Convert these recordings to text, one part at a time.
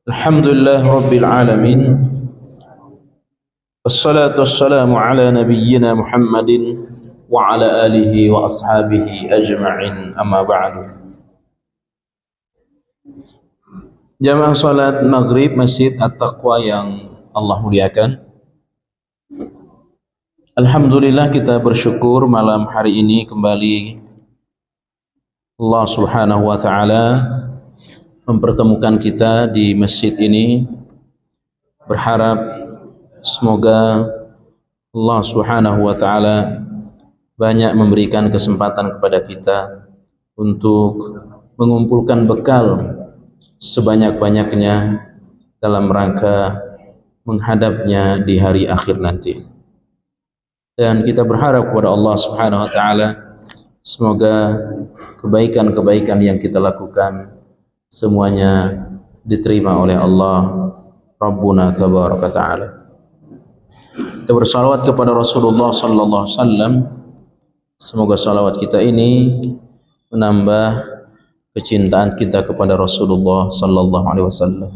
Alhamdulillah Rabbil Alamin. Wassalatu wassalamu ala nabiyyina Muhammadin wa ala alihi wa ashabihi ajma'in, amma ba'du. Jamaah salat maghrib Masjid At-Taqwa yang Allah muliakan, alhamdulillah kita bersyukur malam hari ini kembali Allah subhanahu wa ta'ala mempertemukan kita di masjid ini. Berharap semoga Allah subhanahu wa ta'ala banyak memberikan kesempatan kepada kita untuk mengumpulkan bekal sebanyak-banyaknya dalam rangka menghadapnya di hari akhir nanti. Dan kita berharap kepada Allah subhanahu wa ta'ala semoga kebaikan-kebaikan yang kita lakukan semuanya diterima oleh Allah Rabbuna tabaraka ta'ala. Kita bersalawat kepada Rasulullah sallallahu alaihi wasallam. Semoga salawat kita ini menambah kecintaan kita kepada Rasulullah sallallahu alaihi wasallam.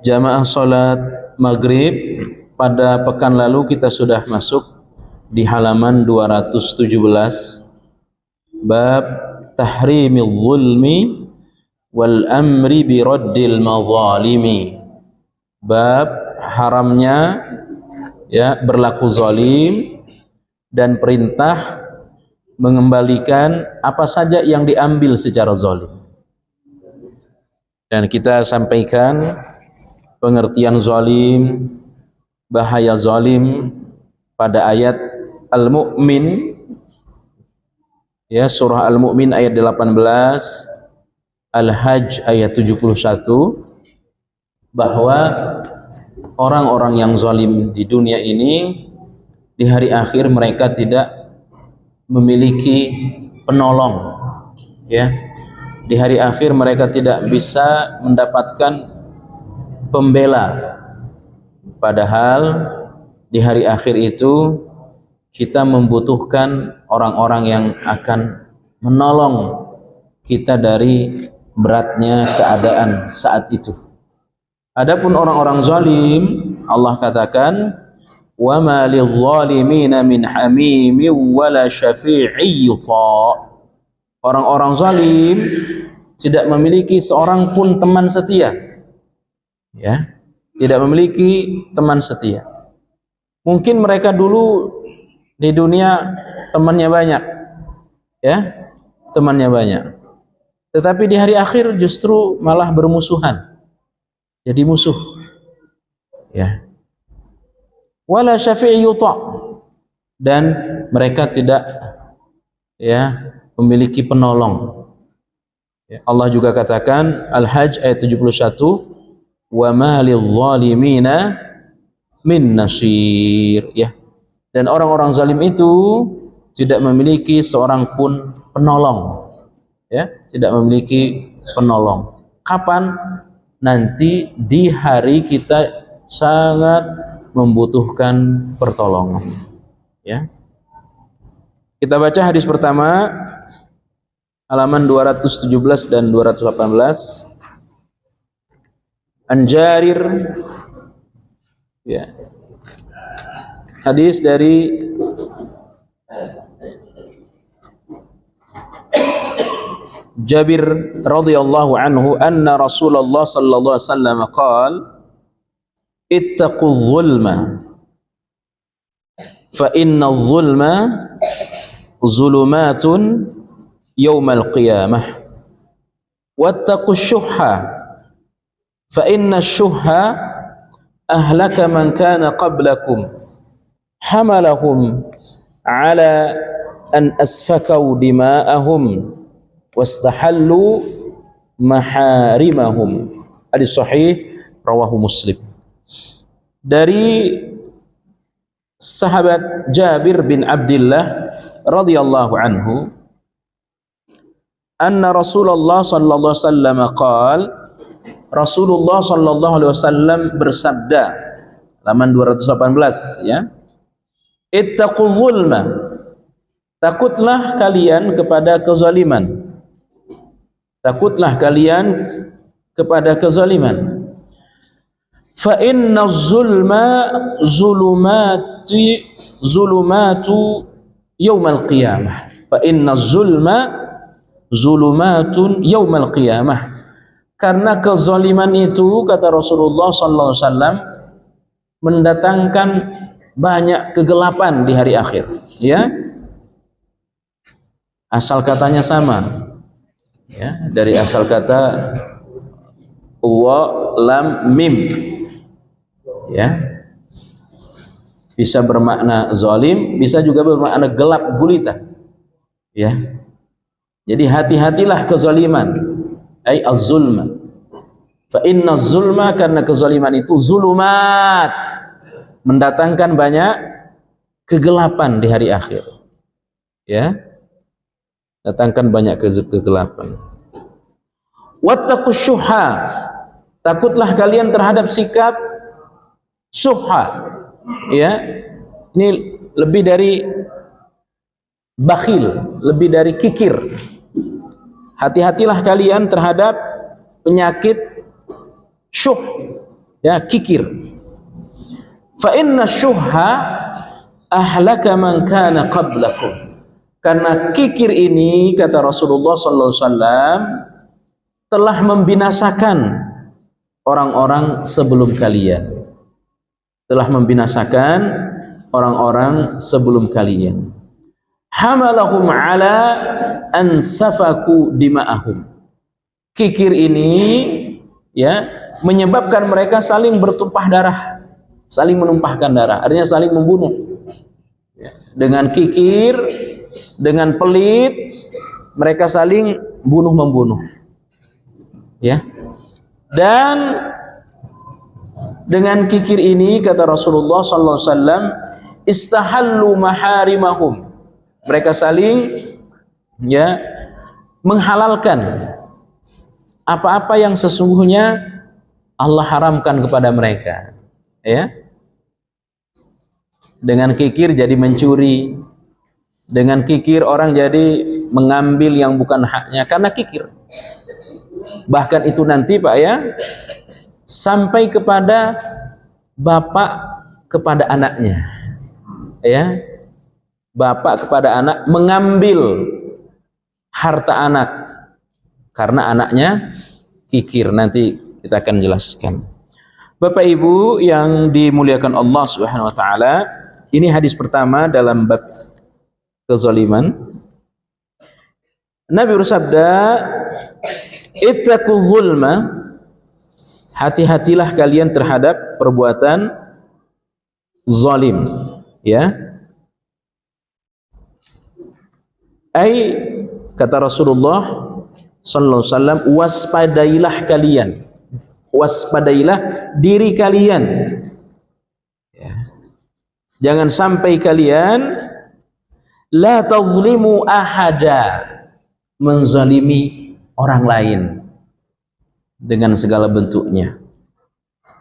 Jamaah salat maghrib, pada pekan lalu kita sudah masuk di halaman 217 bab tahrimil zulmi wal amri bi raddil mazalimi. Bab haramnya berlaku zalim dan perintah mengembalikan apa saja yang diambil secara zalim. Dan kita sampaikan pengertian zalim, bahaya zalim pada ayat Al-Mu'min, surah Al-Mu'min ayat 18, Al-Hajj ayat 71, bahwa orang-orang yang zalim di dunia ini di hari akhir mereka tidak memiliki penolong. Di hari akhir mereka tidak bisa mendapatkan pembela. Padahal di hari akhir itu kita membutuhkan orang-orang yang akan menolong kita dari beratnya keadaan saat itu. Adapun orang-orang zalim, Allah katakan, wa ma lidh-dhalimina min hamimin wala syafi'i yuta'. Orang-orang zalim tidak memiliki seorang pun teman setia. Tidak memiliki teman setia. Mungkin mereka dulu di dunia temannya banyak. Temannya banyak. Tetapi di hari akhir justru malah bermusuhan. Jadi musuh. Wala syafi'i yuta', dan mereka tidak memiliki penolong. Allah juga katakan Al-Hajj ayat 71, wa ma lidh-dhalimina min nasir. Dan orang-orang zalim itu tidak memiliki seorang pun penolong. Tidak memiliki penolong. Kapan? Nanti di hari kita sangat membutuhkan pertolongan. Kita baca hadis pertama, halaman 217 dan 218. An Jarir, hadis dari Jabir radhiyallahu anhu, anna Rasulullah sallallahu alaihi wasallam qala ittaqu zulma fa inna zulma zulumatun yawmal qiyamah wattaqu syuhha fa inna syuhha ahlaka man kana qablakum hamalahum ala an asfakau dima'ahum wastahallu maharimahum. Hadis sahih rawahu Muslim. Dari sahabat Jabir bin Abdullah radhiyallahu anhu, anna Rasulullah sallallahu alaihi wasallam qaal, Rasulullah sallallahu alaihi wasallam bersabda, halaman 218, ittaqu zulma, takutlah kalian kepada kezaliman. Takutlah kalian kepada kezaliman. fa inna zulma zulumatu yaumal qiyamah. Fa inna zulma zulumatun yaumal qiyamah. Karena kezaliman itu, kata Rasulullah sallallahu alaihi wasallam, mendatangkan banyak kegelapan di hari akhir. Ya, asal katanya sama. Ya, dari asal kata wa lam mim. Ya, bisa bermakna zalim, bisa juga bermakna gelap gulita. Ya, jadi hati-hatilah kezaliman. Ay az-zulma. Fa inna zulma, karena kezaliman itu zulumat, mendatangkan banyak kegelapan di hari akhir. Ya, datangkan banyak kegelapan. Wattaqus syuha, takutlah kalian terhadap sikap syuha. Ya, ini lebih dari bakhil, lebih dari kikir. Hati-hatilah kalian terhadap penyakit syuh, ya, kikir. Fa inna syuhha ahlaka man kana qablakum. Karena kikir ini, kata Rasulullah sallallahu alaihi wasallam, telah membinasakan orang-orang sebelum kalian. Telah membinasakan orang-orang sebelum kalian. Hamalahum ala an safaku dima'ahum. Kikir ini, ya, menyebabkan mereka saling bertumpah darah, saling menumpahkan darah, artinya saling membunuh. Ya, dengan kikir, dengan pelit, mereka saling bunuh membunuh. Ya, dan dengan kikir ini, kata Rasulullah sallallahu alaihi wasallam, istahallu maharimahum. Mereka saling, ya, menghalalkan apa-apa yang sesungguhnya Allah haramkan kepada mereka. Ya, dengan kikir jadi mencuri, dengan kikir orang jadi mengambil yang bukan haknya karena kikir. Bahkan itu nanti, Pak, ya, sampai kepada bapak kepada anaknya. Ya, bapak kepada anak mengambil harta anak karena anaknya kikir. Nanti kita akan jelaskan. Bapak Ibu yang dimuliakan Allah Subhanahu wa taala, ini hadis pertama dalam bab kezaliman. Nabi bersabda, ittaqu zulma, hati-hatilah kalian terhadap perbuatan zalim. Ya, ai, kata Rasulullah sallallahu alaihi wasallam, waspadailah kalian, waspadailah diri kalian. Ya, jangan sampai kalian la tazlimu ahada, menzalimi orang lain dengan segala bentuknya.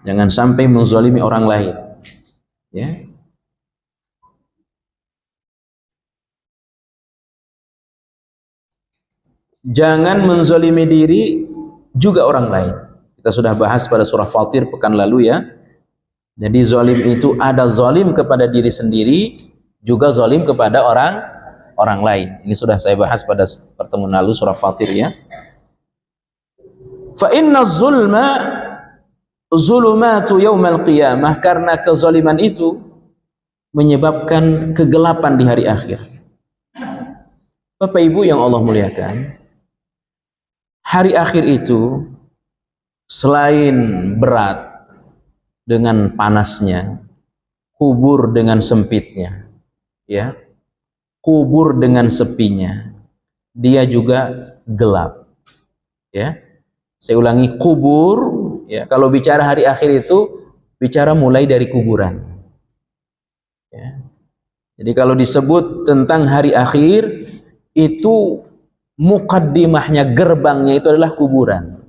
Jangan sampai menzalimi orang lain. Ya, jangan menzalimi diri juga orang lain. Kita sudah bahas pada surah Fatir pekan lalu, ya. Jadi zalim itu ada zalim kepada diri sendiri, juga zalim kepada orang lain. Ini sudah saya bahas pada pertemuan lalu surah Fatir, ya. Fa inna zulma zulumatu yaumal qiyamah, karena kezaliman itu menyebabkan kegelapan di hari akhir. Bapak Ibu yang Allah muliakan, hari akhir itu selain berat dengan panasnya, kubur dengan sempitnya, ya, kubur dengan sepinya, dia juga gelap. Ya, saya ulangi, kubur, ya, kalau bicara hari akhir itu bicara mulai dari kuburan. Ya, jadi kalau disebut tentang hari akhir itu mukaddimahnya, gerbangnya itu adalah kuburan.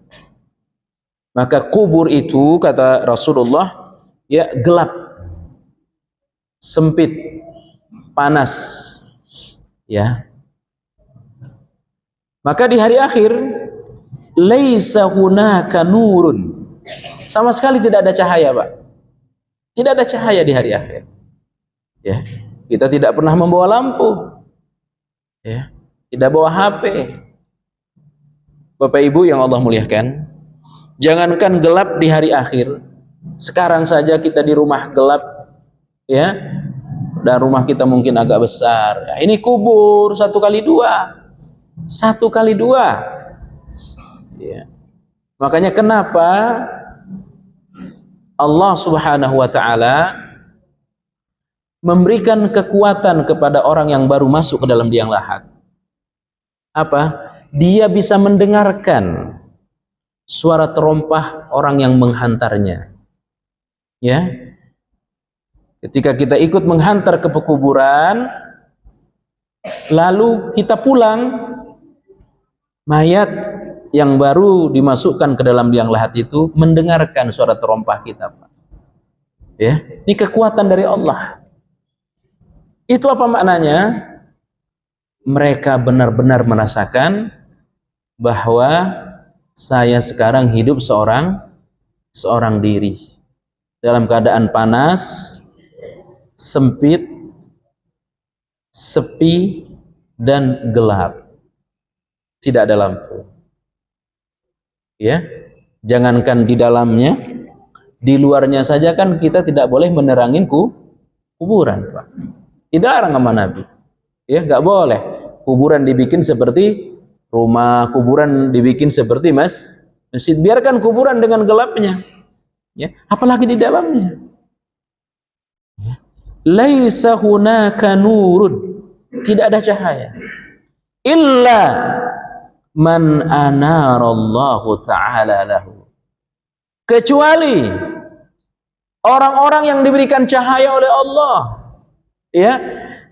Maka kubur itu, kata Rasulullah, ya, gelap, sempit, panas. Ya, maka di hari akhir laisa hunaka nurun, Sama sekali tidak ada cahaya, Pak. Tidak ada cahaya di hari akhir. Ya, kita tidak pernah membawa lampu. Ya, tidak bawa HP. Bapak Ibu yang Allah muliakan, jangankan gelap di hari akhir, sekarang saja kita di rumah gelap, ya, dan rumah kita mungkin agak besar. Ya, ini kubur 1x2, 1x2. Ya. Makanya kenapa Allah Subhanahu wa taala memberikan kekuatan kepada orang yang baru masuk ke dalam liang lahat. Apa? Dia bisa mendengarkan suara terompah orang yang menghantarnya. Ya. Ketika kita ikut menghantar ke pekuburan, lalu kita pulang, mayat yang baru dimasukkan ke dalam liang lahat itu mendengarkan suara terompah kita, Pak. Ya, ini kekuatan dari Allah. Itu apa maknanya? Mereka benar-benar merasakan bahwa saya sekarang hidup seorang diri dalam keadaan panas, sempit, sepi, dan gelap. Tidak ada lampu. Ya, jangankan di dalamnya, di luarnya saja kan kita tidak boleh menerangi kuburan, Pak. Dilarang sama Nabi. Ya, nggak boleh. Kuburan dibikin seperti rumah, kuburan dibikin seperti masjid. Biarkan kuburan dengan gelapnya. Ya, apalagi di dalamnya. Ya. Laisa hunaka nurun. Tidak ada cahaya. Illa man anarallahu ta'ala lahu. Kecuali orang-orang yang diberikan cahaya oleh Allah. Ya,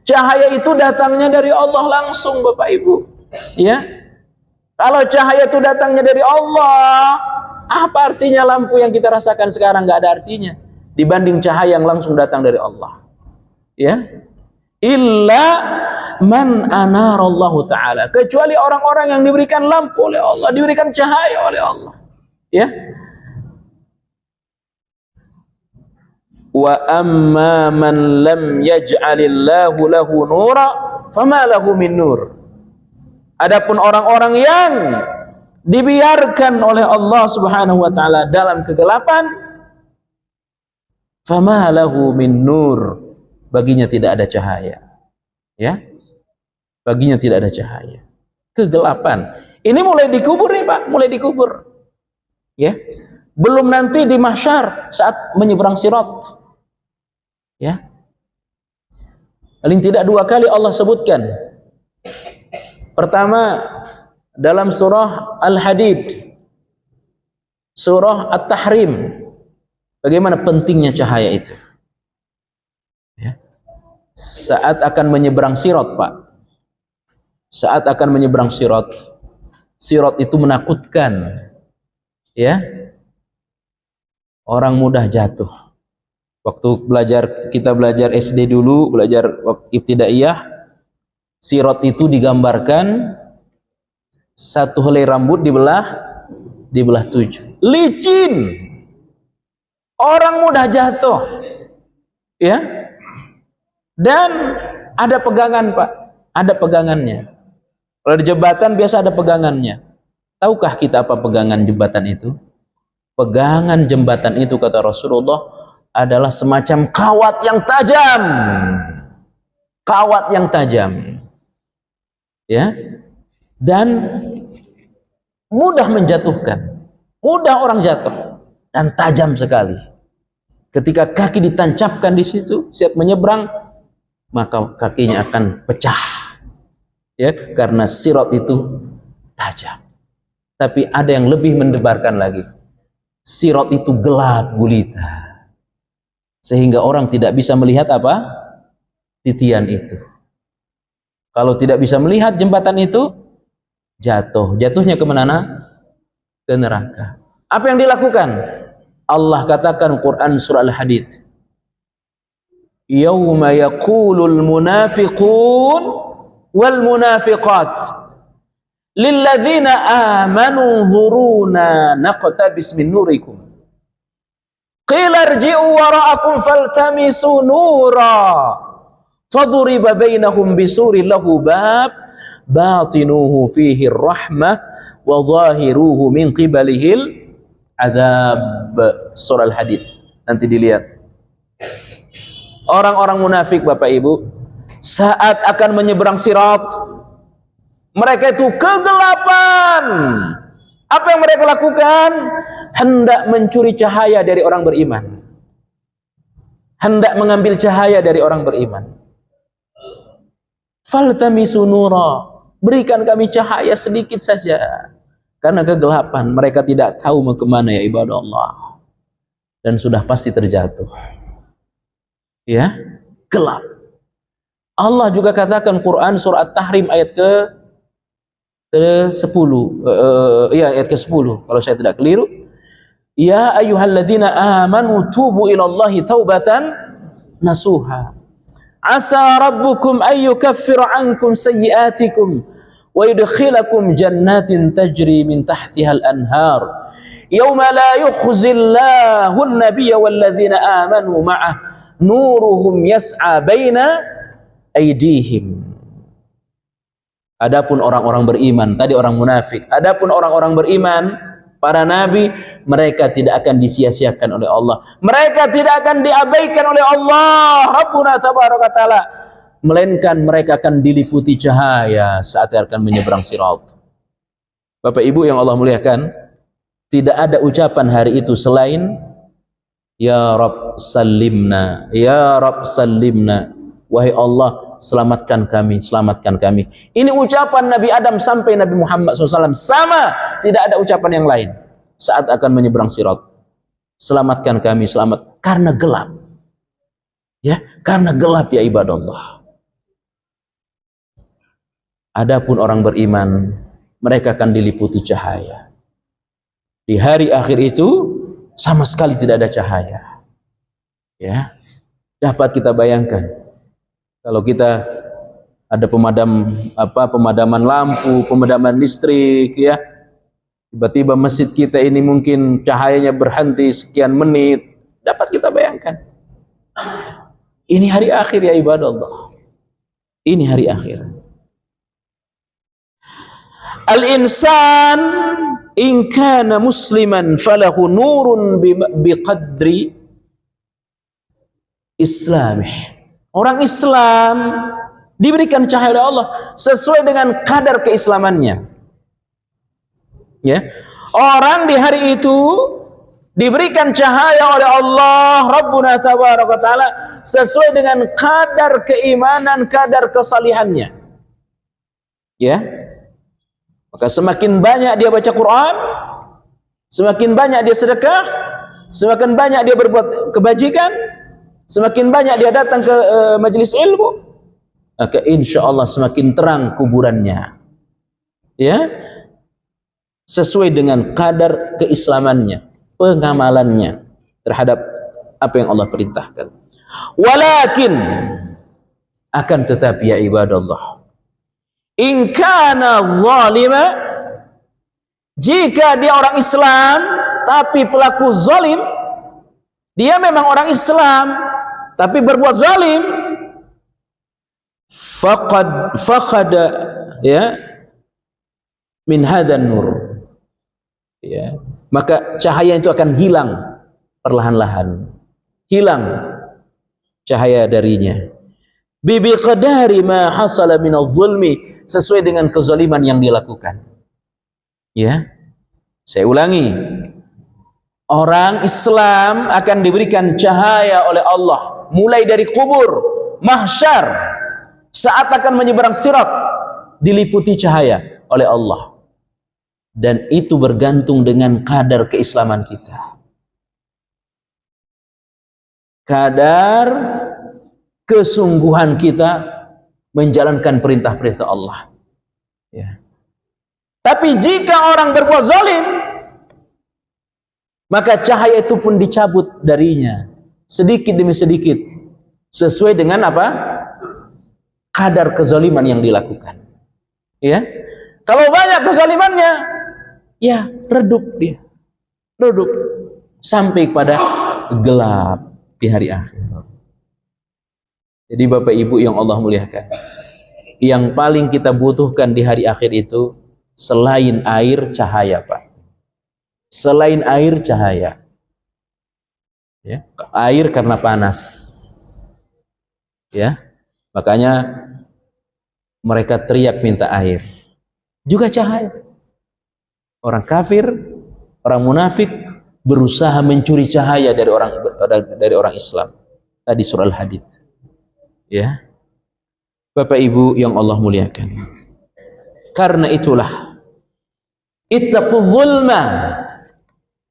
cahaya itu datangnya dari Allah langsung, Bapak Ibu. Ya, kalau cahaya itu datangnya dari Allah, apa artinya lampu yang kita rasakan sekarang? Nggak ada artinya dibanding cahaya yang langsung datang dari Allah. Ya, illa man anarallahu ta'ala, kecuali orang-orang yang diberikan lampu oleh Allah, diberikan cahaya oleh Allah. Ya. Wa amma man lam yaj'alillahu lahu nura fama lahu min nur. Adapun orang-orang yang dibiarkan oleh Allah Subhanahu wa taala dalam kegelapan, fama lahu min nur, baginya tidak ada cahaya. Ya. Baginya tidak ada cahaya. Kegelapan. Ini mulai dikubur nih, Pak, mulai dikubur. Ya. Belum nanti di mahsyar saat menyeberang sirat. Ya. Paling tidak 2 kali Allah sebutkan. Pertama dalam surah Al-Hadid, surah At-Tahrim, bagaimana pentingnya cahaya itu. Ya. Saat akan menyeberang sirat, Pak. Saat akan menyeberang sirat, sirat itu menakutkan. Ya. Orang mudah jatuh. Waktu kita belajar SD dulu, belajar ibtidaiyah, sirat itu digambarkan satu helai rambut dibelah 7. Licin. Orang mudah jatuh. Ya. Dan ada pegangan, Pak. Ada pegangannya. Kalau di jembatan biasa ada pegangannya. Tahukah kita apa pegangan jembatan itu? Pegangan jembatan itu, kata Rasulullah, adalah semacam kawat yang tajam. Kawat yang tajam. Ya. Dan mudah menjatuhkan. Mudah orang jatuh dan tajam sekali. Ketika kaki ditancapkan di situ, siap menyeberang, maka kakinya akan pecah. Ya, karena sirat itu tajam. Tapi ada yang lebih mendebarkan lagi. Sirat itu gelap gulita. Sehingga orang tidak bisa melihat apa? Titian itu. Kalau tidak bisa melihat jembatan itu, jatuh. Jatuhnya ke mana? Ke neraka. Apa yang dilakukan? Allah katakan Quran surah Al-Hadid. Yauma yaqulul munafiqun wal munafiqat lilladzina amanu zuruna naqtabis min nurikum qila irji'u wara'akum faltamisu nura faduriba bainahum bisurin lahu bab batinuhu fihi rahmah wa zahiruhu min qibalihil azab. Surah Al-Hadid. Nanti dilihat orang-orang munafik, Bapak Ibu, saat akan menyeberang sirat, mereka itu kegelapan. Apa yang mereka lakukan? Hendak mencuri cahaya dari orang beriman, hendak mengambil cahaya dari orang beriman. Faltamisu nura, berikan kami cahaya sedikit saja. Karena kegelapan, mereka tidak tahu mau kemana, ya ibadah Allah, dan sudah pasti terjatuh. Ya, gelap. Allah juga katakan Quran surah At-Tahrim ayat ke-10, ayat ke-10 kalau saya tidak keliru. Ya ayyuhalladzina amanu tubu ilallahi taubatan nasuha. Asa rabbukum ayyukaffira ankum sayyiatikum wa yudkhilakum jannatin tajri min tahtiha al-anhar. Yawma la yukhzillahu an-nabiyya walladzina amanu ma'ah nuruhum yas'a baina aydihim. Adapun orang-orang beriman, tadi orang munafik. Adapun orang-orang beriman, para nabi, mereka tidak akan disia-siakan oleh Allah. Mereka tidak akan diabaikan oleh Allah Rabbuna tabaraka taala, melainkan mereka akan diliputi cahaya saat akan menyeberang sirat. Bapak Ibu yang Allah muliakan, tidak ada ucapan hari itu selain ya Rabb salimna, ya Rabb salimna. Wahai Allah, selamatkan kami, selamatkan kami. Ini ucapan Nabi Adam sampai Nabi Muhammad SAW sama, tidak ada ucapan yang lain saat akan menyeberang sirat. Selamatkan kami, selamat, karena gelap. Ya, karena gelap, ya ibadah Allah. Adapun orang beriman, mereka akan diliputi cahaya. Di hari akhir itu sama sekali tidak ada cahaya. Ya, dapat kita bayangkan. Kalau kita ada pemadaman lampu, pemadaman listrik, ya, tiba-tiba masjid kita ini mungkin cahayanya berhenti sekian menit, dapat kita bayangkan. Ini hari akhir, ya ibadah Allah. Ini hari akhir. Al-insan in kana musliman falahu nurun biqadri islamih. Orang Islam diberikan cahaya oleh Allah sesuai dengan kadar keislamannya. Ya. Orang di hari itu diberikan cahaya oleh Allah Rabbuna tabaraka taala sesuai dengan kadar keimanan, kadar kesalihannya. Ya. Maka semakin banyak dia baca Quran, semakin banyak dia sedekah, semakin banyak dia berbuat kebajikan, semakin banyak dia datang ke majelis ilmu, maka insya Allah semakin terang kuburannya. Ya, sesuai dengan kadar keislamannya, pengamalannya terhadap apa yang Allah perintahkan. Walakin, akan tetapi ya ibadah Allah, in kana zalima, jika dia orang Islam tapi pelaku zalim, dia memang orang Islam tapi berbuat zalim, faqada ya min hadan nur, ya, maka cahaya itu akan hilang perlahan-lahan, hilang cahaya darinya. Bibi qadari ma hasala min az-zulmi, sesuai dengan kezaliman yang dilakukan. Ya, saya ulangi, orang Islam akan diberikan cahaya oleh Allah mulai dari kubur, mahsyar, saat akan menyeberang sirat diliputi cahaya oleh Allah, dan itu bergantung dengan kadar keislaman kita, kadar kesungguhan kita menjalankan perintah-perintah Allah. Ya. Tapi jika orang berbuat zalim, maka cahaya itu pun dicabut darinya sedikit demi sedikit sesuai dengan apa? Kadar kezaliman yang dilakukan. Ya. Kalau banyak kezalimannya, ya redup dia. Redup sampai pada gelap di hari akhir. Jadi Bapak Ibu yang Allah muliakan, yang paling kita butuhkan di hari akhir itu selain air, cahaya, Pak. Selain air, cahaya. Ya, air karena panas. Ya, makanya mereka teriak minta air. Juga cahaya. Orang kafir, orang munafik berusaha mencuri cahaya dari orang Islam. Tadi surah Al-Hadid. Ya, Bapak Ibu yang Allah muliakan. Karena itulah, ittaqu zulma,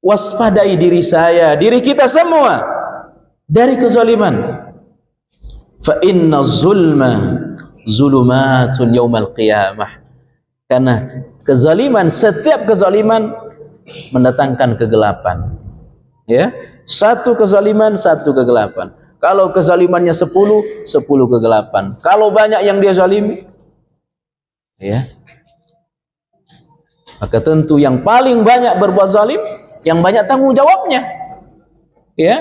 waspadai diri saya, diri kita semua dari kezaliman. Fa inna zulma zulumatun yaumal qiyamah. Karena kezaliman, setiap kezaliman mendatangkan kegelapan. Ya, satu kezaliman, satu kegelapan. Kalau kezalimannya 10 kegelapan. Kalau banyak yang dia zalimi, ya, maka tentu yang paling banyak berbuat zalim, yang banyak tanggung jawabnya, ya,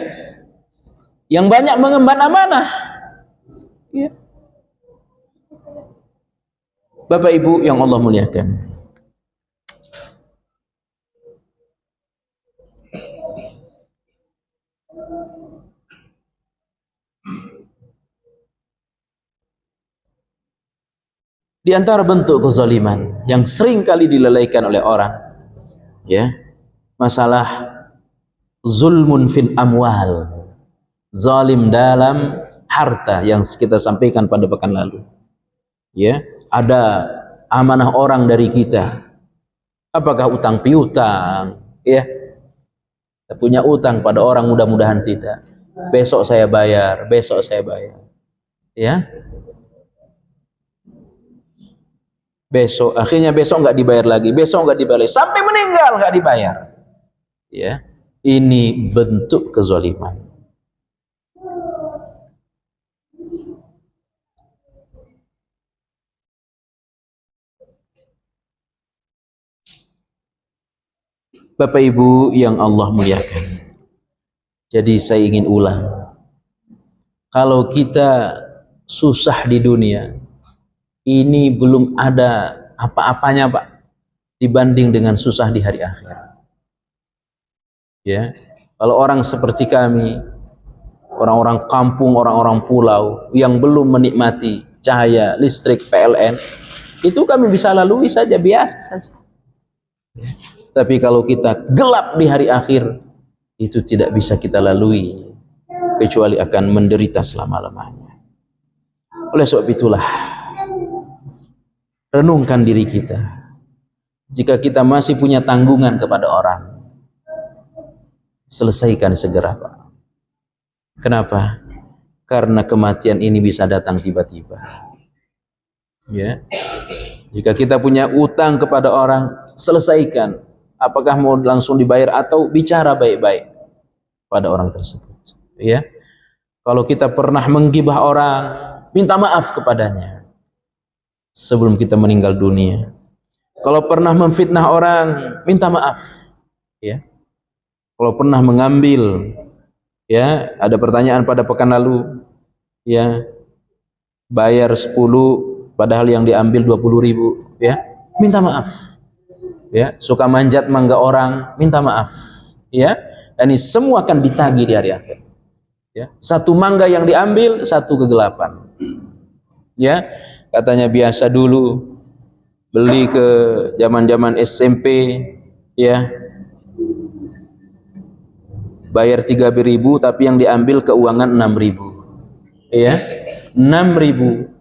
yang banyak mengemban amanah, ya. Bapak Ibu yang Allah muliakan, di antara bentuk kezaliman yang sering kali dilalaikan oleh orang, ya, masalah zulmun fil amwal, zalim dalam harta, yang kita sampaikan pada pekan lalu. Ya, ada amanah orang dari kita, apakah utang piutang, ya, kita punya utang pada orang, mudah-mudahan tidak, besok saya bayar, ya, besok, akhirnya besok nggak dibayar lagi, besok nggak dibayar lagi, sampai meninggal nggak dibayar, ya, ini bentuk kezaliman. Bapak Ibu yang Allah muliakan, jadi saya ingin ulang, kalau kita susah di dunia ini, belum ada apa-apanya, Pak, dibanding dengan susah di hari akhir. Ya, kalau orang seperti kami, orang-orang kampung, orang-orang pulau yang belum menikmati cahaya listrik PLN, itu kami bisa lalui saja, biasa saja. Ya. Tapi kalau kita gelap di hari akhir, itu tidak bisa kita lalui, kecuali akan menderita selama-lamanya. Oleh sebab itulah, renungkan diri kita. Jika kita masih punya tanggungan kepada orang, selesaikan segera, Pak. Kenapa? Karena kematian ini bisa datang tiba-tiba. Ya. Jika kita punya utang kepada orang, selesaikan. Apakah mau langsung dibayar atau bicara baik-baik pada orang tersebut. Ya. Kalau kita pernah menggibah orang, minta maaf kepadanya sebelum kita meninggal dunia. Kalau pernah memfitnah orang, minta maaf, ya. Kalau pernah mengambil, ya, ada pertanyaan pada pekan lalu, ya, bayar 10 padahal yang diambil 20.000, ya, minta maaf. Ya, suka manjat mangga orang, minta maaf, ya. Dan ini semua akan ditagih di hari akhir. Ya, satu mangga yang diambil, satu kegelapan. Ya, katanya biasa dulu beli ke zaman-zaman SMP, ya, bayar 3.000 tapi yang diambil keuangan 6.000, ya, 6.000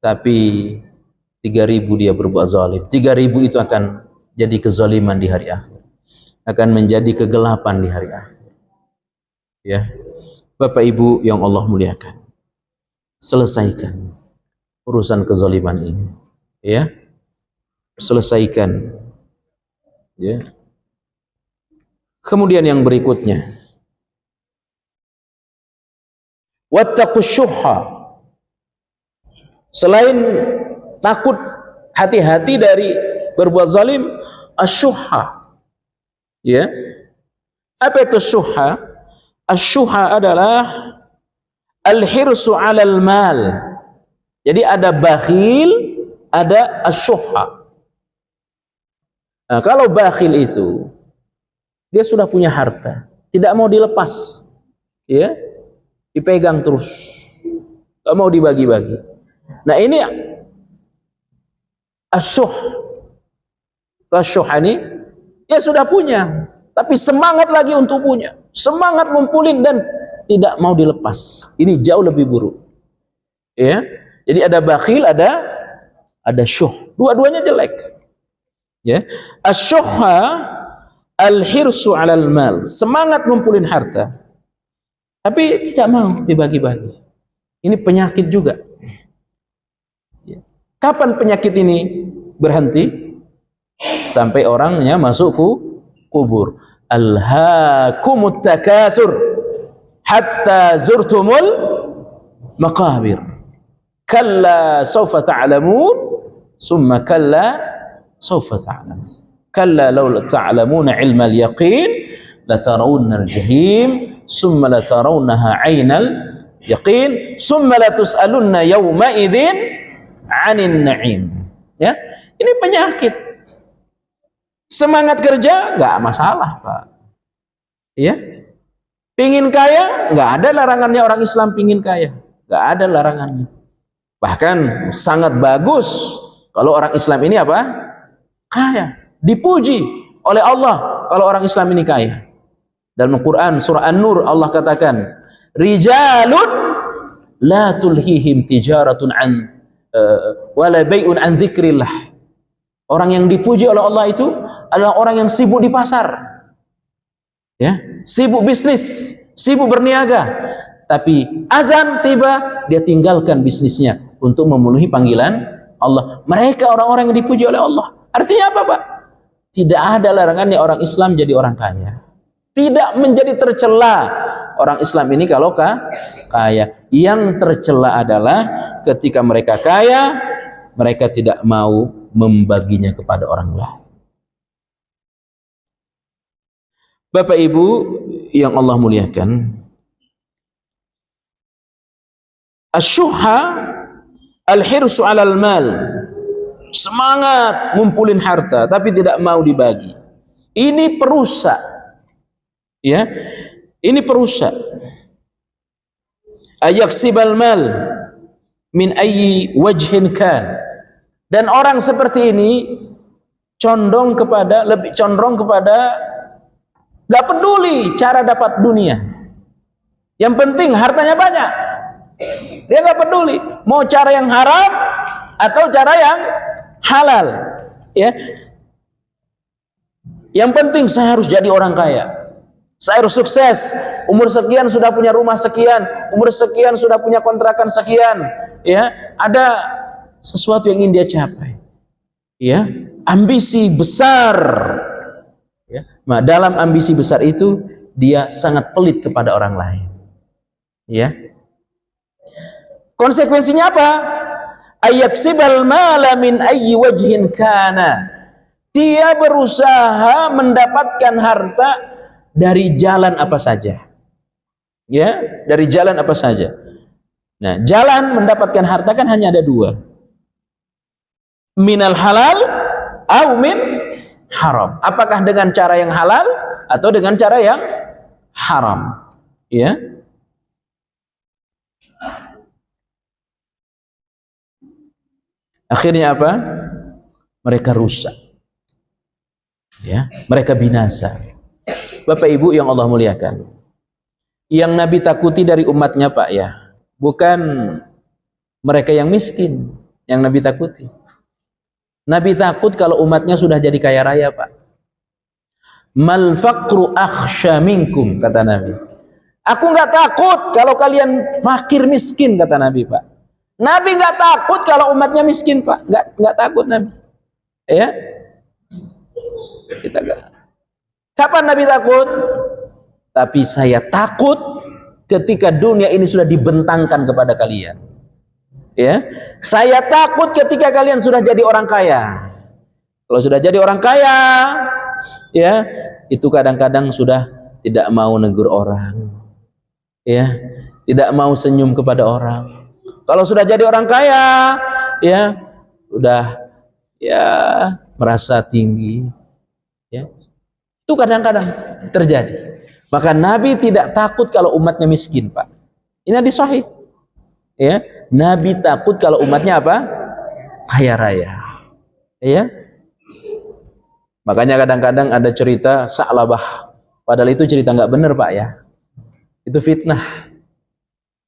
tapi 3.000 dia berbuat zalim. 3.000 itu akan jadi kezaliman di hari akhir, akan menjadi kegelapan di hari akhir. Ya, Bapak Ibu yang Allah muliakan, selesaikan urusan kezaliman ini, ya, selesaikan, ya. Kemudian yang berikutnya, wattaqus syuhha, selain takut, hati-hati dari berbuat zalim, asyuhha, ya. Apa itu syuhha? Asyuha adalah al-hirsu 'alal mal. Jadi ada bakhil, ada asyuha. Nah, kalau bakhil itu dia sudah punya harta, tidak mau dilepas, ya, dipegang terus, tidak mau dibagi-bagi. Nah ini asyuh. Asyuh ini dia sudah punya, tapi semangat lagi untuk punya, semangat ngumpulin dan tidak mau dilepas. Ini jauh lebih buruk. Ya, jadi ada bakhil, ada syuh. Dua-duanya jelek. Ya, asyuhha al-hirsu 'alal mal, semangat ngumpulin harta, tapi tidak mau dibagi-bagi. Ini penyakit juga. Ya. Kapan penyakit ini berhenti? Sampai orangnya masuk kubur. Alhaakumut takasur hatta zurtumul maqabir. Kalla sawfa ta'lamun, summa kalla sawfa ta'lamun. Kalla law ta'lamuna 'ilmal yaqin la tarawunna al-jahim, summa la tarawunnaha 'ainal yaqin, summa la tus'alunna yawma idzin 'anin na'im. Ya, ini penyakit. Semangat kerja nggak masalah, Pak. Ya, pingin kaya nggak ada larangannya. Orang Islam pingin kaya nggak ada larangannya. Bahkan sangat bagus kalau orang Islam ini apa? Kaya, dipuji oleh Allah kalau orang Islam ini kaya. Dalam Al-Quran surah An-Nur Allah katakan, rijalun la tulhihim tijaratun an wala bai'un an dzikrillah. Orang yang dipuji oleh Allah itu adalah orang yang sibuk di pasar, ya, sibuk bisnis, sibuk berniaga, tapi azan tiba dia tinggalkan bisnisnya untuk memenuhi panggilan Allah. Mereka orang-orang yang dipuji oleh Allah. Artinya apa, Pak? Tidak ada larangannya orang Islam jadi orang kaya. Tidak menjadi tercela orang Islam ini kalau kaya. Yang tercela adalah ketika mereka kaya, mereka tidak mau membaginya kepada orang lain. Bapak Ibu yang Allah muliakan, asyuha al-hirsu 'alal mal, semangat ngumpulin harta tapi tidak mau dibagi. Ini perusak. Ya, ini perusak. Ayaksibal mal min ayyi wajhin kan. Dan orang seperti ini lebih condong kepada gak peduli cara dapat dunia. Yang penting hartanya banyak. Dia gak peduli mau cara yang haram atau cara yang halal. Ya. Yang penting saya harus jadi orang kaya. Saya harus sukses. Umur sekian sudah punya rumah sekian, umur sekian sudah punya kontrakan sekian. Ya, ada sesuatu yang ingin dia capai. Ya, ambisi besar. Ya. Nah, dalam ambisi besar itu dia sangat pelit kepada orang lain. Ya. Konsekuensinya apa? Ayaksibal mala min ayyi wajhin kana. Dia berusaha mendapatkan harta dari jalan apa saja. Ya, dari jalan apa saja. Nah, jalan mendapatkan harta kan hanya ada dua. Minal halal au min haram. Apakah dengan cara yang halal atau dengan cara yang haram? Ya. Akhirnya apa? Mereka rusak. Ya, mereka binasa. Bapak Ibu yang Allah muliakan. Yang Nabi takuti dari umatnya, Pak, ya, bukan mereka yang miskin yang Nabi takuti. Nabi takut kalau umatnya sudah jadi kaya raya, Pak. Mal faqru akhsha minkum, kata Nabi. Aku nggak takut kalau kalian fakir miskin, kata Nabi, Pak. Nabi nggak takut kalau umatnya miskin, Pak. Nggak takut Nabi. Ya, kita nggak. Kapan Nabi takut? Tapi saya takut ketika dunia ini sudah dibentangkan kepada kalian. Ya, saya takut ketika kalian sudah jadi orang kaya. Kalau sudah jadi orang kaya, ya, itu kadang-kadang sudah tidak mau negur orang. ya, tidak mau senyum kepada orang. Kalau sudah jadi orang kaya, ya, udah ya merasa tinggi, ya. Itu kadang-kadang terjadi. Maka Nabi tidak takut kalau umatnya miskin, Pak. Ini hadis sahih. Ya, Nabi takut kalau umatnya apa? Kaya raya. Ya. Makanya kadang-kadang ada cerita Sa'labah. Padahal itu cerita nggak benar, Pak, ya. Itu fitnah.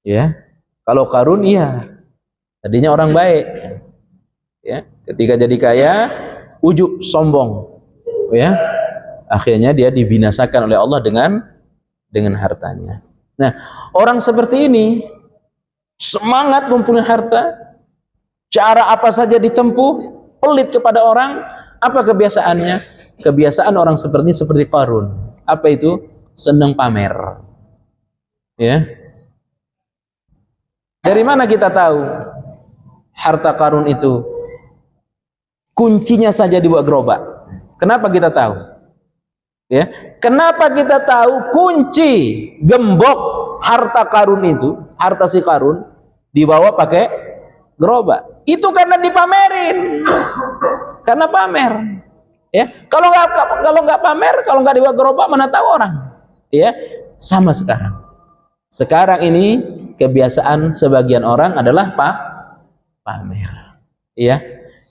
Ya. Kalau Qarun iya. Tadinya orang baik. Ya, ketika jadi kaya, ujub, sombong. Ya. Akhirnya dia dibinasakan oleh Allah dengan hartanya. Nah, orang seperti ini semangat ngumpulin harta, cara apa saja ditempuh, pelit kepada orang. Apa kebiasaannya? Kebiasaan orang seperti Qarun. Apa itu? Senang pamer. Ya. Dari mana kita tahu harta Qarun itu kuncinya saja di bawah gerobak? Kenapa kita tahu? Ya, kenapa kita tahu kunci gembok harta Qarun itu, harta si Qarun dibawa pakai gerobak? Itu karena dipamerin, karena pamer. Ya, kalau nggak pamer, kalau nggak dibawa gerobak, mana tahu orang? Ya, sama sekarang. Sekarang ini kebiasaan sebagian orang adalah pamer. Ya,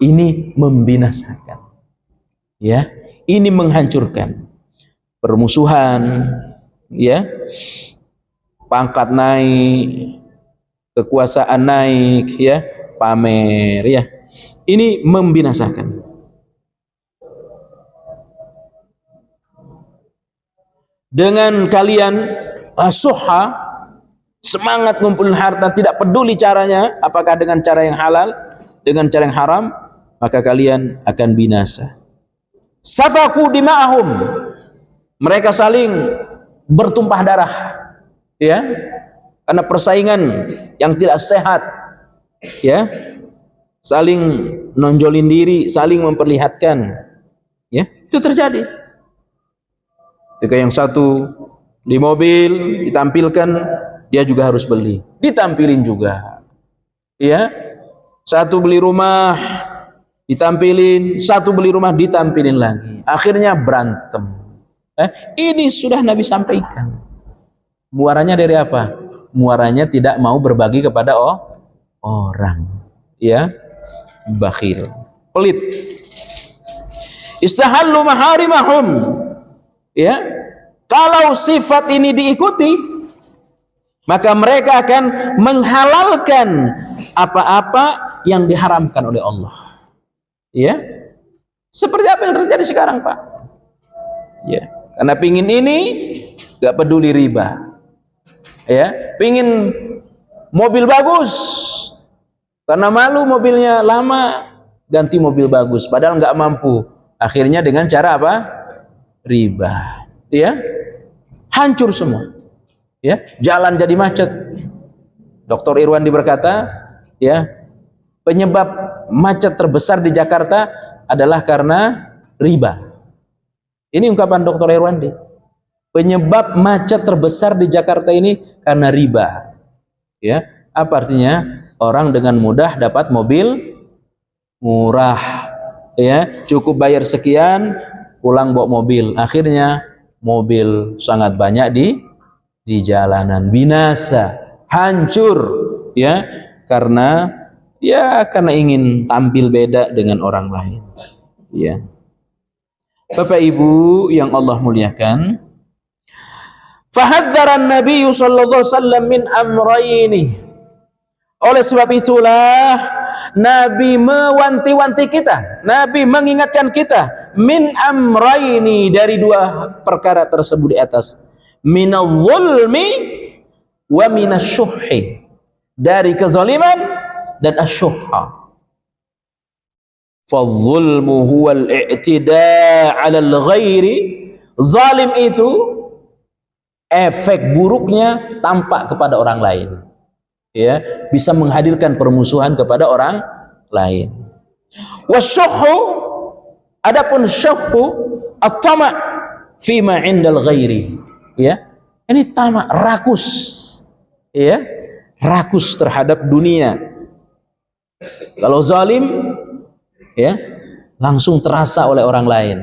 ini membinasakan. Ya, ini menghancurkan. Permusuhan, ya, pangkat naik, kekuasaan naik, ya, pamer, ya, ini membinasakan. Dengan kalian suha, semangat ngumpulin harta, tidak peduli caranya, apakah dengan cara yang halal, dengan cara yang haram, maka kalian akan binasa. Safaku dima'ahum, mereka saling bertumpah darah, ya, karena persaingan yang tidak sehat, ya, saling nonjolin diri, saling memperlihatkan, ya, itu terjadi. Ketika yang satu di mobil ditampilkan, dia juga harus beli, ditampilin juga, ya, satu beli rumah ditampilin, satu beli rumah ditampilin lagi, akhirnya berantem. Ini sudah Nabi sampaikan. Muaranya dari apa? Muaranya tidak mau berbagi kepada orang. Ya, bakhil, pelit. Istahallu maharimahum. Ya, kalau sifat ini diikuti, maka mereka akan menghalalkan apa-apa yang diharamkan oleh Allah. Ya, seperti apa yang terjadi sekarang, Pak? Ya. Karena pingin ini, gak peduli riba, ya, pingin mobil bagus, karena malu mobilnya lama, ganti mobil bagus, padahal gak mampu, akhirnya dengan cara apa? Riba, ya, hancur semua, ya, jalan jadi macet. Dr. Irwandi berkata, ya, penyebab macet terbesar di Jakarta adalah karena riba. Ini ungkapan Dr. Irwandi. Penyebab macet terbesar di Jakarta ini karena riba. Ya, apa artinya? Orang dengan mudah dapat mobil murah, ya, cukup bayar sekian, pulang bawa mobil. Akhirnya mobil sangat banyak di jalanan, binasa, hancur, ya, karena ingin tampil beda dengan orang lain. Ya. Bapak Ibu yang Allah muliakan, fahadzara Nabi sallallahu alaihi wasallam min amrayni. Oleh sebab itulah Nabi mewanti-wanti kita, Nabi mengingatkan kita min amrayni, dari dua perkara tersebut di atas, minadh-dhulmi wa minasyuhhi, dari kezaliman dan asyuhha. Fadh-dhulmu huwal i'tida' 'alal ghairi, zalim itu efek buruknya tampak kepada orang lain, ya, bisa menghadirkan permusuhan kepada orang lain. Wasyuhhu, adapun syuhhu at-tama' fima 'indal ghairi, ya, ini tamak, rakus, ya, rakus terhadap dunia. Kalau zalim, ya, langsung terasa oleh orang lain,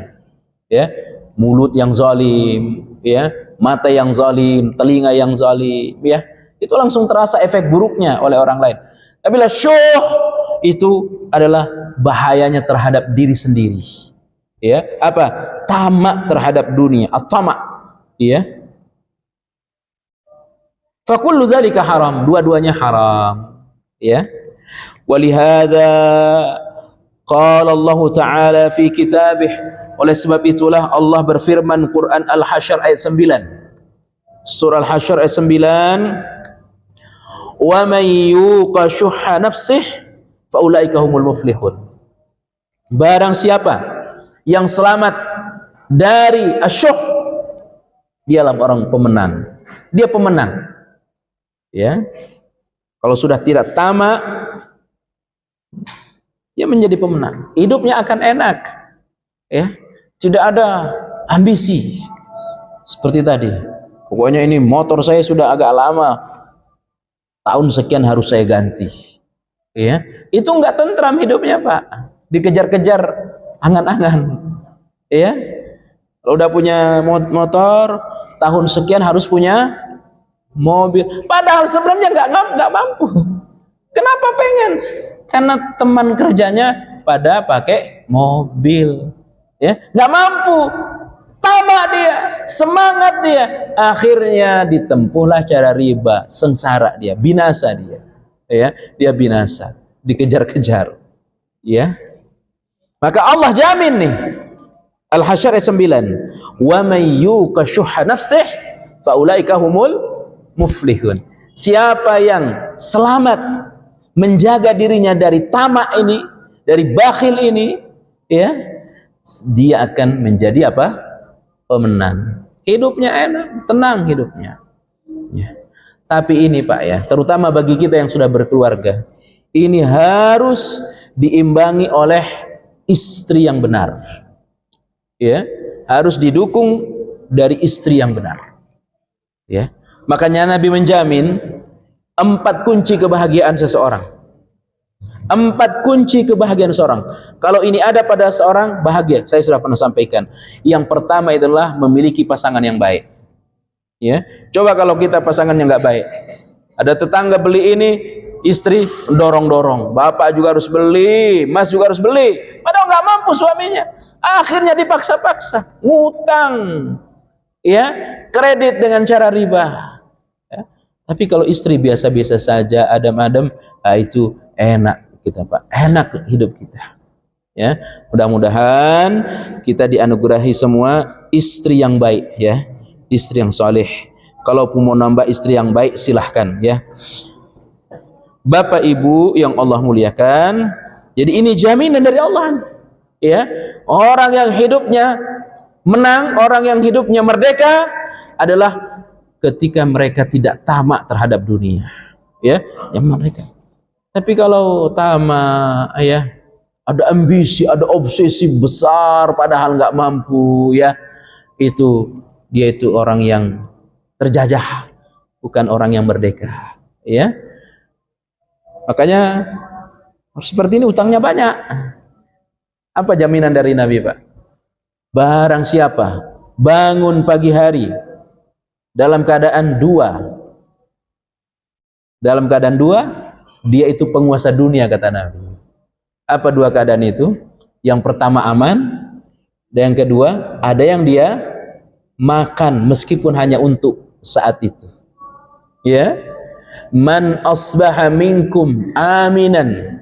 ya, mulut yang zalim, ya, mata yang zalim, telinga yang zalim, ya, itu langsung terasa efek buruknya oleh orang lain. Tapi lah syuh itu adalah bahayanya terhadap diri sendiri, ya, apa, tamak terhadap dunia, at-tamak, ya. Fakullu dzalika haram, dua-duanya haram, ya. Walihada qala Allah Ta'ala fi kitabih, oleh sebab itulah Allah berfirman Quran Al-Hasyr ayat 9, surah Al-Hasyr ayat 9, wa man yuqa syuhha nafsih fa ulaika humul muflihun. Barang siapa yang selamat dari asyuh, dialah orang pemenang. Dia pemenang, ya. Kalau sudah tidak tamak, dia menjadi pemenang. Hidupnya akan enak, ya. Tidak ada ambisi seperti tadi. Pokoknya ini motor saya sudah agak lama, tahun sekian harus saya ganti, ya. Itu enggak tentram hidupnya, Pak. Dikejar-kejar angan-angan, ya. Kalau udah punya motor, tahun sekian harus punya mobil. Padahal sebenarnya nggak mampu. Kenapa pengen? Karena teman kerjanya pada pakai mobil, ya, nggak mampu. Tamak dia, semangat dia, akhirnya ditempuhlah cara riba, sengsara dia, binasa dia, ya, dia binasa, dikejar-kejar, ya. Maka Allah jamin nih, Al-Hasyr ayat 9, wa may yuqa syuhha nafsih fa ulaika humul muflihun. Siapa yang selamat menjaga dirinya dari tamak ini, dari bakhil ini, ya, dia akan menjadi apa? Pemenang. Hidupnya enak, tenang hidupnya, ya. Tapi ini, Pak, ya, terutama bagi kita yang sudah berkeluarga, ini harus diimbangi oleh istri yang benar, ya, harus didukung dari istri yang benar, ya. Makanya Nabi menjamin 4 kunci kebahagiaan seseorang. 4 kunci kebahagiaan seorang. Kalau ini ada pada seorang, bahagia. Saya sudah pernah sampaikan. Yang pertama adalah memiliki pasangan yang baik, ya. Coba kalau kita pasangan yang nggak baik, ada tetangga beli ini, istri dorong-dorong, bapak juga harus beli, mas juga harus beli, padahal nggak mampu suaminya. Akhirnya dipaksa-paksa, ngutang, ya, kredit dengan cara riba. Tapi kalau istri biasa-biasa saja, adem-adem, itu enak kita, Pak. Enak hidup kita, ya. Mudah-mudahan kita dianugerahi semua istri yang baik, ya, istri yang soleh. Kalaupun mau nambah istri yang baik, silahkan, ya. Bapak Ibu yang Allah muliakan, jadi ini jaminan dari Allah, ya. Orang yang hidupnya menang, orang yang hidupnya merdeka adalah ketika mereka tidak tamak terhadap dunia, ya, yang mereka. Tapi kalau tamak, ya, ada ambisi, ada obsesi besar padahal nggak mampu, ya, itu dia itu orang yang terjajah, bukan orang yang merdeka, ya. Makanya seperti ini utangnya banyak. Apa jaminan dari Nabi, Pak? Barang siapa bangun pagi hari dalam keadaan dua, dia itu penguasa dunia, kata Nabi. Apa 2 keadaan itu? Yang pertama aman, dan yang kedua ada yang dia makan meskipun hanya untuk saat itu, ya. Man asbaha minkum aminan,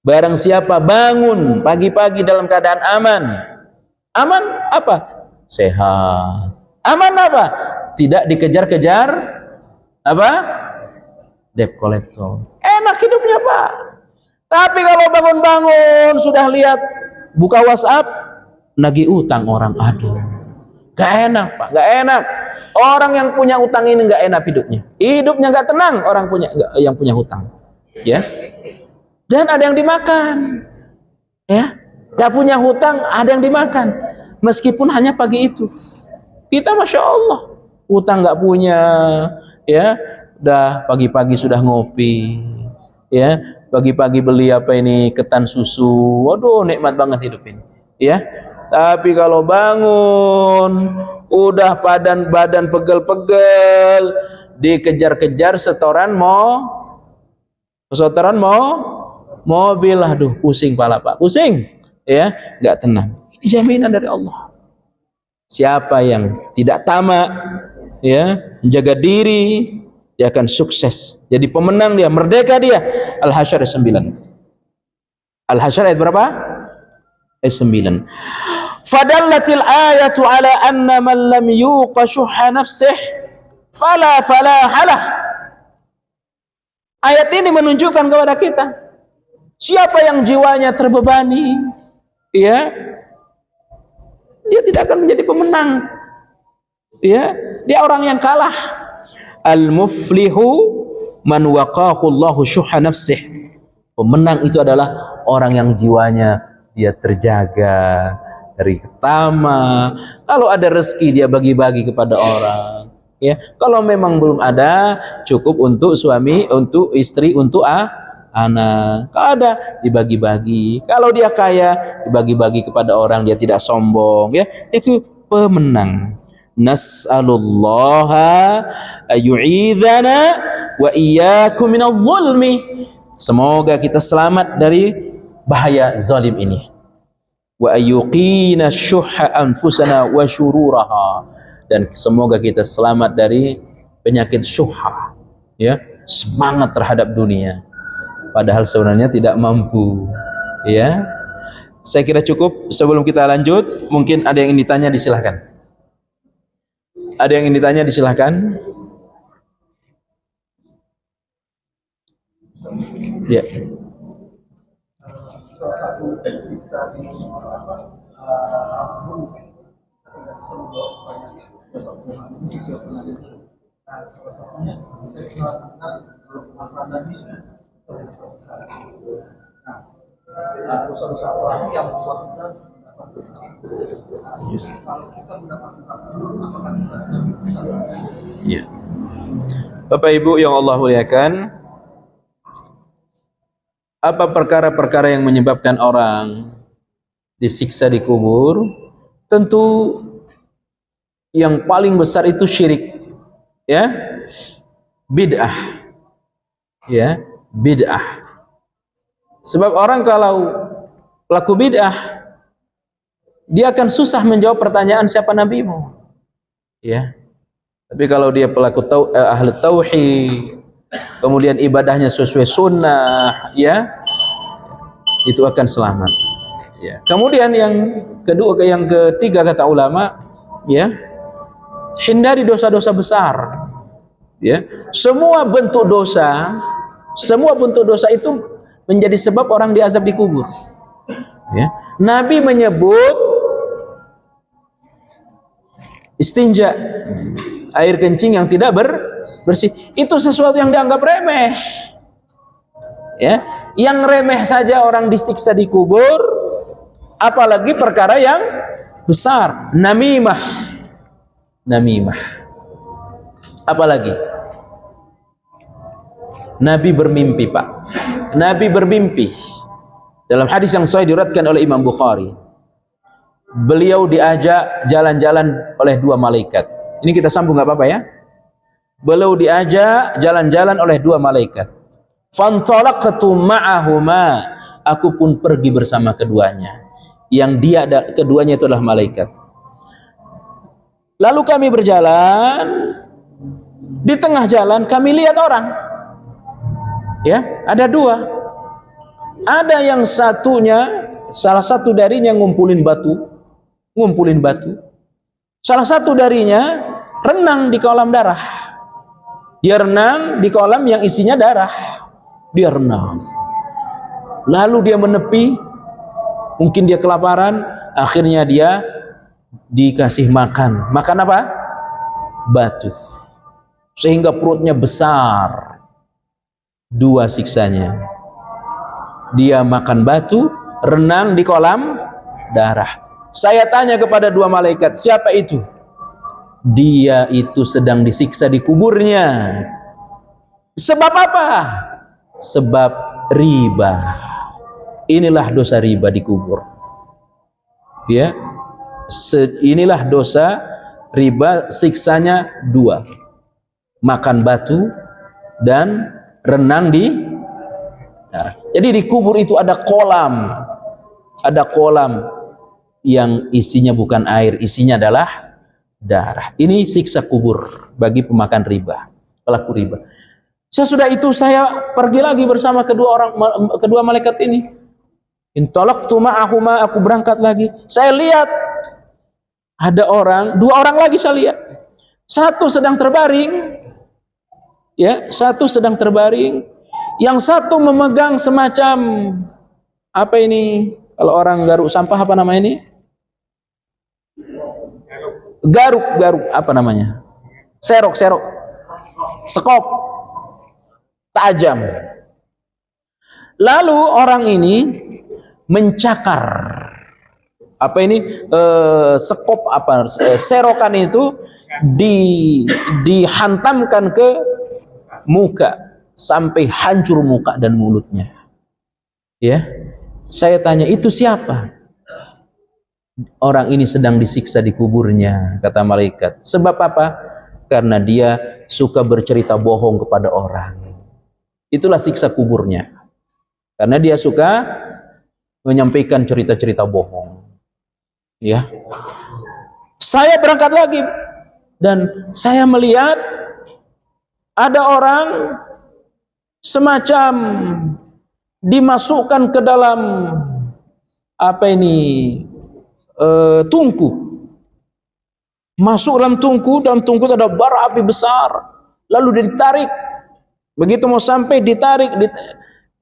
barang siapa bangun pagi-pagi dalam keadaan aman. Aman apa? Sehat. Aman apa? Tidak dikejar-kejar apa? Debt collector. Enak hidupnya, Pak. Tapi kalau bangun-bangun sudah lihat buka WhatsApp, nagih utang orang, aduh, gak enak, Pak, gak enak. Orang yang punya utang ini gak enak hidupnya. Hidupnya gak tenang orang yang punya hutang, ya. Dan ada yang dimakan, ya. Gak punya hutang, ada yang dimakan, meskipun hanya pagi itu. Kita Masya Allah, utang gak punya, ya, Dah pagi-pagi sudah ngopi, ya. Pagi-pagi beli apa ini, ketan susu. Waduh, nikmat banget hidup ini, ya. Tapi kalau bangun udah badan pegel-pegel, dikejar-kejar setoran mobil, aduh pusing pala Pak, pusing, ya, nggak tenang. Ini jaminan dari Allah. Siapa yang tidak tamak, ya, menjaga diri, dia akan sukses. Jadi pemenang dia, merdeka dia. Al-Hasyr ayat 9. Al-Hasyr ayat berapa? Ayat 9. Fadallatil ayatu ala anna man lam yuqa syuhha nafsih fala falahalah. Ayat ini menunjukkan kepada kita, siapa yang jiwanya terbebani, ya, dia tidak akan menjadi pemenang, ya, dia orang yang kalah. Al-muflihu man waqahu Allahu syuhha nafsih. Pemenang itu adalah orang yang jiwanya dia terjaga dari tama. Kalau ada rezeki dia bagi-bagi kepada orang, ya. Kalau memang belum ada, cukup untuk suami, untuk istri, untuk anak. Kalau ada, dibagi-bagi. Kalau dia kaya, dibagi-bagi kepada orang, dia tidak sombong, ya. Itu pemenang. Nas'alullaha ayyu'idhana wa iyyakum minadh zulmi. Semoga kita selamat dari bahaya zalim ini. Wa ayyuqina syuhha anfusana wa syururaha. Dan semoga kita selamat dari penyakit syuhha, ya, semangat terhadap dunia padahal sebenarnya tidak mampu, ya. Saya kira cukup. Sebelum kita lanjut, mungkin ada yang ingin ditanya, disilahkan. Ada yang ingin ditanya, disilahkan. Ya. Salah satu siksa di mungkin tidak bisa membawa banyak Tuhan ini siapa nanti. Nah, salah satunya saya pernah dengar masalah najis dosa. Nah, dosa-dosa apa lagi yang membuat kita mendapat siksa? Kalau kita mendapat siksa itu, apakah kita jadi bisa? Ya. Bapak Ibu yang Allah muliakan, apa perkara-perkara yang menyebabkan orang disiksa di kubur? Tentu yang paling besar itu syirik, ya, bid'ah, ya, bid'ah. Sebab orang kalau pelaku bid'ah, dia akan susah menjawab pertanyaan siapa nabimu, ya. Tapi kalau dia pelaku ahli tauhid, kemudian ibadahnya sesuai sunnah, ya, itu akan selamat, ya. Kemudian yang ketiga kata ulama, ya, hindari dosa-dosa besar, ya. Semua bentuk dosa itu menjadi sebab orang diazab di kubur, ya. Nabi menyebut istinja, air kencing yang tidak bersih, itu sesuatu yang dianggap remeh, ya. Yang remeh saja orang disiksa di kubur, apalagi perkara yang besar. Namimah, apalagi Nabi bermimpi, Pak. Nabi bermimpi. Dalam hadis yang sahih diriwayatkan oleh Imam Bukhari, beliau diajak jalan-jalan oleh dua malaikat. Ini kita sambung, nggak apa-apa, ya. Beliau diajak jalan-jalan oleh dua malaikat. Fantalaqtu ma'ahuma, aku pun pergi bersama keduanya. Keduanya itu adalah malaikat. Lalu kami berjalan, di tengah jalan kami lihat orang, ya, ada dua. Ada yang salah satu darinya ngumpulin batu. Salah satu darinya renang di kolam darah. Dia renang di kolam yang isinya darah. Dia renang. Lalu dia menepi, mungkin dia kelaparan, akhirnya dia dikasih makan. Makan apa? Batu. Sehingga perutnya besar. Dua siksanya. Dia makan batu, renang di kolam darah. Saya tanya kepada dua malaikat, siapa itu? Dia itu sedang disiksa di kuburnya. Sebab apa? Sebab riba. Inilah dosa riba di kubur. Ya, inilah dosa riba, siksanya dua: makan batu dan renang di darah. Jadi di kubur itu ada kolam yang isinya bukan air, isinya adalah darah. Ini siksa kubur bagi pemakan riba, pelaku riba. Sesudah itu saya pergi lagi bersama kedua malaikat ini. Intalaqtu ma'ahuma, aku berangkat lagi. Saya lihat ada dua orang lagi saya lihat. Satu sedang terbaring, ya, satu sedang terbaring. Yang satu memegang semacam apa ini? Kalau orang garuk sampah apa namanya ini? Garuk apa namanya? Serok, sekop tajam. Lalu orang ini mencakar apa ini, sekop apa, serokan itu dihantamkan ke muka sampai hancur muka dan mulutnya. Ya, saya tanya, itu siapa? Orang ini sedang disiksa di kuburnya, kata malaikat. Sebab apa? Karena dia suka bercerita bohong kepada orang. Itulah siksa kuburnya. Karena dia suka menyampaikan cerita-cerita bohong. Ya. Saya berangkat lagi dan saya melihat ada orang semacam dimasukkan ke dalam apa ini, tungku. Masuk dalam tungku itu ada bara api besar, lalu ditarik. Begitu mau sampai ditarik,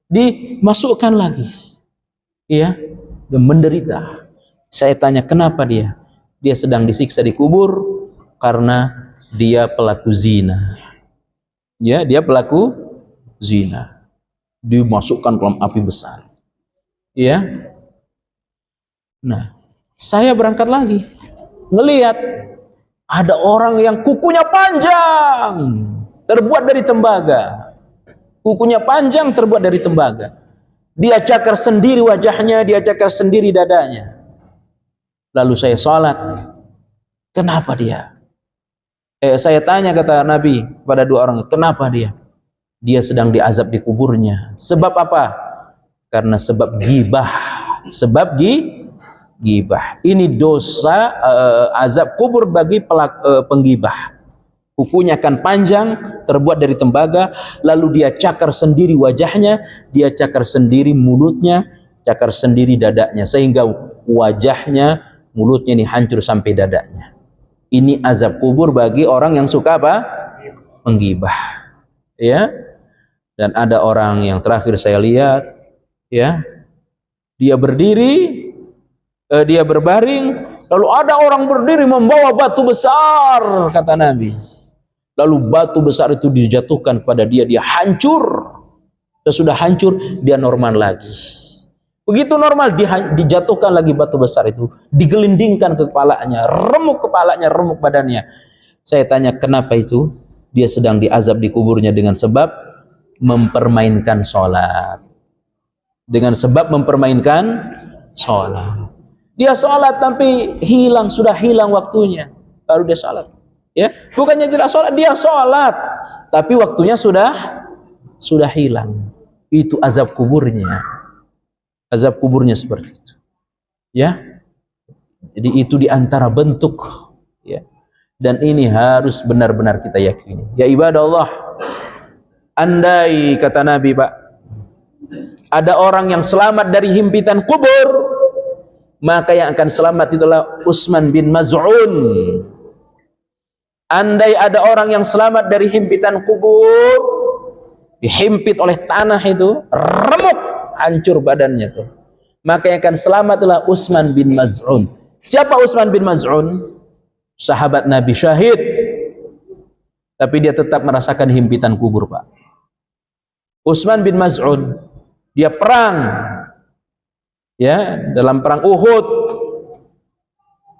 dimasukkan lagi. Iya, dan menderita. Saya tanya, kenapa dia? Dia sedang disiksa di kubur karena dia pelaku zina. Ya, dia pelaku zina. Dimasukkan dalam api besar. Ya. Nah, saya berangkat lagi, ngelihat ada orang yang kukunya panjang, terbuat dari tembaga. Kukunya panjang, terbuat dari tembaga. Dia cakar sendiri wajahnya, dia cakar sendiri dadanya. Lalu saya sholat. Kenapa dia? Saya tanya, kata Nabi kepada dua orang, kenapa dia? Dia sedang diazab di kuburnya. Sebab apa? Karena sebab gibah. Sebab gibah. Ini dosa azab kubur bagi penggibah. Kukunya akan panjang, terbuat dari tembaga, lalu dia cakar sendiri wajahnya, dia cakar sendiri mulutnya, cakar sendiri dadanya, sehingga wajahnya, mulutnya ini hancur sampai dadanya. Ini azab kubur bagi orang yang suka apa? Menggibah. Ya. Dan ada orang yang terakhir saya lihat, ya, dia berdiri, dia berbaring, lalu ada orang berdiri membawa batu besar, kata Nabi. Lalu batu besar itu dijatuhkan pada dia, dia hancur. Sesudah hancur, dia normal lagi. Begitu normal, dijatuhkan lagi batu besar itu, digelindingkan ke kepalanya, remuk kepalanya, remuk badannya. Saya tanya, kenapa itu? Dia sedang diazab di kuburnya dengan sebab mempermainkan sholat. Dengan sebab mempermainkan sholat. Dia sholat tapi sudah hilang waktunya, baru dia sholat. Ya, bukannya tidak sholat, dia sholat, tapi waktunya sudah hilang. Itu azab kuburnya. Azab kuburnya seperti itu. Ya, jadi itu diantara bentuk. Ya, dan ini harus benar-benar kita yakini. Ya ibadah Allah, andai kata Nabi, Pak, ada orang yang selamat dari himpitan kubur, maka yang akan selamat itulah Utsman bin Maz'un. Andai ada orang yang selamat dari himpitan kubur, dihimpit oleh tanah itu, remuk, hancur badannya tuh, maka yang akan selamat adalah Utsman bin Maz'un. Siapa Utsman bin Maz'un? Sahabat Nabi, syahid, tapi dia tetap merasakan himpitan kubur, Pak. Utsman bin Maz'un, dia perang, ya, dalam perang Uhud,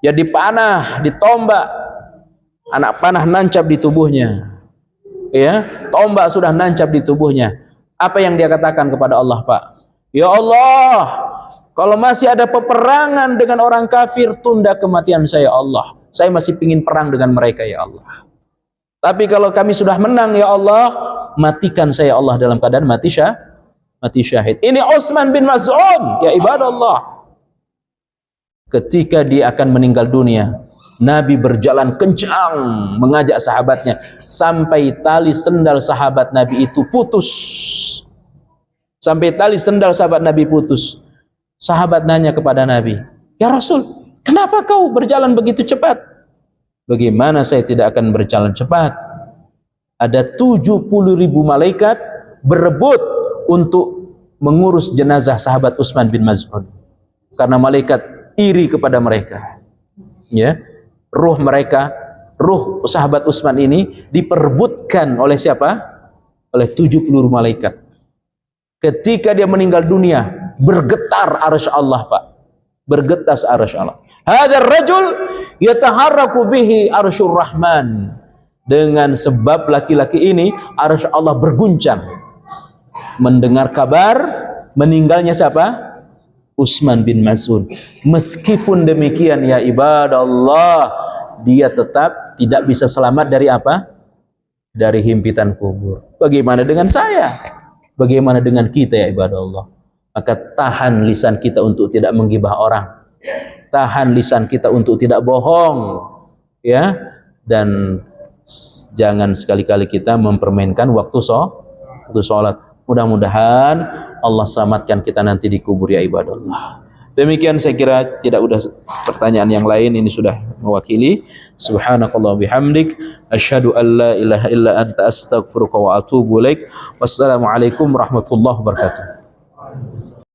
ya, dipanah, ditombak, anak panah nancap di tubuhnya. ya, tombak sudah nancap di tubuhnya. Apa yang dia katakan kepada Allah, Pak? Ya Allah, kalau masih ada peperangan dengan orang kafir, tunda kematian saya, Allah. Saya masih ingin perang dengan mereka, ya Allah. Tapi kalau kami sudah menang, ya Allah, matikan saya, Allah, dalam keadaan mati syahid. Ini Utsman bin Maz'un, ya ibadallah. Ketika dia akan meninggal dunia, Nabi berjalan kencang mengajak sahabatnya sampai tali sendal sahabat Nabi itu putus. Sampai tali sendal sahabat Nabi putus. Sahabat nanya kepada Nabi, "Ya Rasul, kenapa kau berjalan begitu cepat?" "Bagaimana saya tidak akan berjalan cepat? Ada 70.000 malaikat berebut untuk mengurus jenazah sahabat Utsman bin Maz'un. Karena malaikat iri kepada mereka. Ya, ruh mereka, ruh sahabat Utsman ini diperebutkan oleh siapa? Oleh 70 malaikat. Ketika dia meninggal dunia, bergetar arsy Allah, Pak. Bergetar arsy Allah. Hadzal rajul yataharraku bihi arsyur rahman. Dengan sebab laki-laki ini, arsy Allah berguncang. Mendengar kabar meninggalnya siapa? Utsman bin Maz'un. Meskipun demikian, ya ibadallah, dia tetap tidak bisa selamat dari apa? Dari himpitan kubur. Bagaimana dengan saya? Bagaimana dengan kita, ya ibadallah? Maka tahan lisan kita untuk tidak menggibah orang. Tahan lisan kita untuk tidak bohong. Ya, dan jangan sekali-kali kita mempermainkan waktu sholat. Mudah-mudahan Allah selamatkan kita nanti di kubur, ya ibadallah. Demikian, saya kira tidak udah pertanyaan yang lain, ini sudah mewakili. Subhanakallah bihamdik, asyhadu an la ilaha illa anta astaghfiruka wa atubu ilaik. Wassalamualaikum warahmatullahi wabarakatuh.